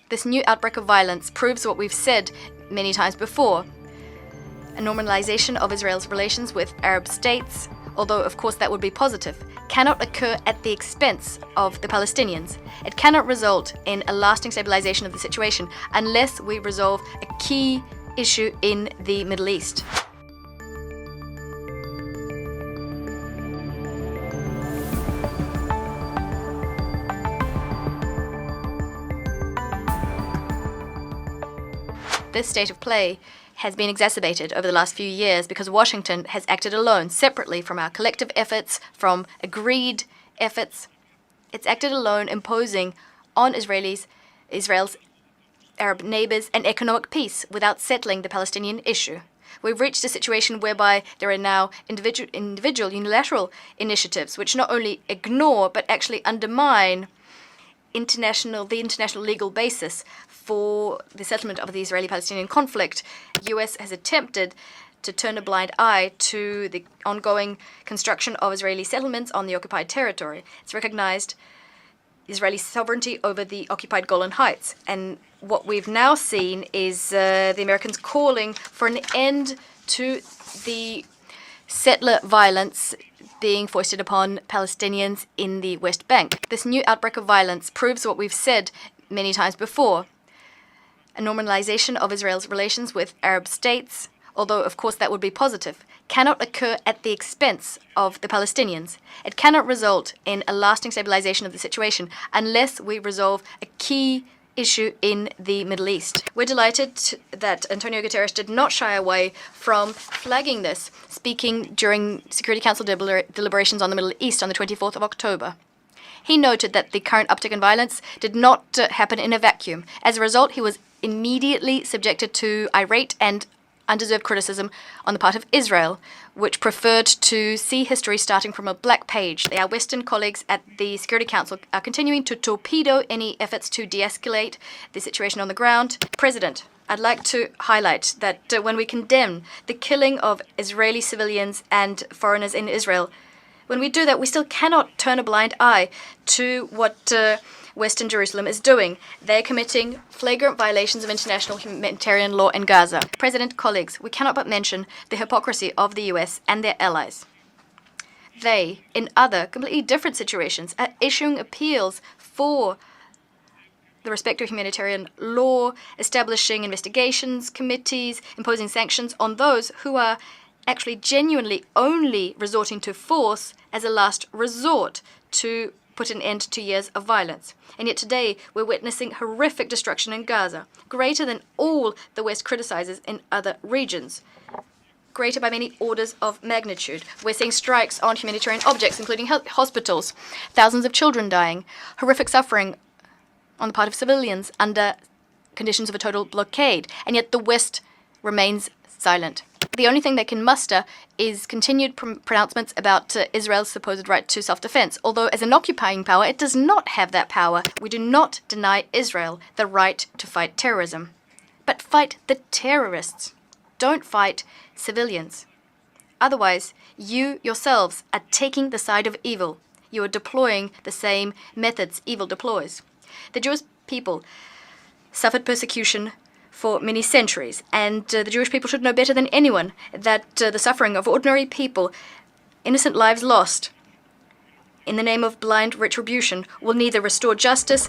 This new outbreak of violence proves what we've said many times before. A normalisation of Israel's relations with Arab states, although of course that would be positive, cannot occur at the expense of the Palestinians. It cannot result in a lasting stabilization of the situation unless we resolve a key issue in the Middle East. This state of play has been exacerbated over the last few years because Washington has acted alone, separately from our collective efforts, from agreed efforts. It's acted alone, imposing on Israel's Arab neighbors an economic peace without settling the Palestinian issue. We've reached a situation whereby there are now individual unilateral initiatives which not only ignore but actually undermine the international legal basis for the settlement of the Israeli-Palestinian conflict. The US has attempted to turn a blind eye to the ongoing construction of Israeli settlements on the occupied territory. It's recognized Israeli sovereignty over the occupied Golan Heights. And what we've now seen is the Americans calling for an end to the settler violence being foisted upon Palestinians in the West Bank. This new outbreak of violence proves what we've said many times before. A normalisation of Israel's relations with Arab states, although of course that would be positive, cannot occur at the expense of the Palestinians. It cannot result in a lasting stabilization of the situation unless we resolve a key issue in the Middle East. We're delighted that Antonio Guterres did not shy away from flagging this, speaking during Security Council deliberations on the Middle East on the 24th of October. He noted that the current uptick in violence did not happen in a vacuum. As a result, he was immediately subjected to irate and undeserved criticism on the part of Israel, which preferred to see history starting from a black page. Our Western colleagues at the Security Council are continuing to torpedo any efforts to de-escalate the situation on the ground. President, I'd like to highlight that when we condemn the killing of Israeli civilians and foreigners in Israel, when we do that, we still cannot turn a blind eye to what Western Jerusalem is doing. They're committing flagrant violations of international humanitarian law in Gaza. President, colleagues, we cannot but mention the hypocrisy of the US and their allies. They, in other completely different situations, are issuing appeals for the respect of humanitarian law, establishing investigations committees, imposing sanctions on those who are actually genuinely only resorting to force as a last resort to put an end to years of violence. And yet today we're witnessing horrific destruction in Gaza, greater than all the West criticizes in other regions, greater by many orders of magnitude. We're seeing strikes on humanitarian objects, including hospitals, thousands of children dying, horrific suffering on the part of civilians under conditions of a total blockade, and yet the West remains silent. The only thing they can muster is continued pronouncements about Israel's supposed right to self-defense, although as an occupying power, it does not have that power. We do not deny Israel the right to fight terrorism, but fight the terrorists. Don't fight civilians. Otherwise, you yourselves are taking the side of evil. You are deploying the same methods evil deploys. The Jewish people suffered persecution for many centuries, and the Jewish people should know better than anyone that the suffering of ordinary people, innocent lives lost, in the name of blind retribution, will neither restore justice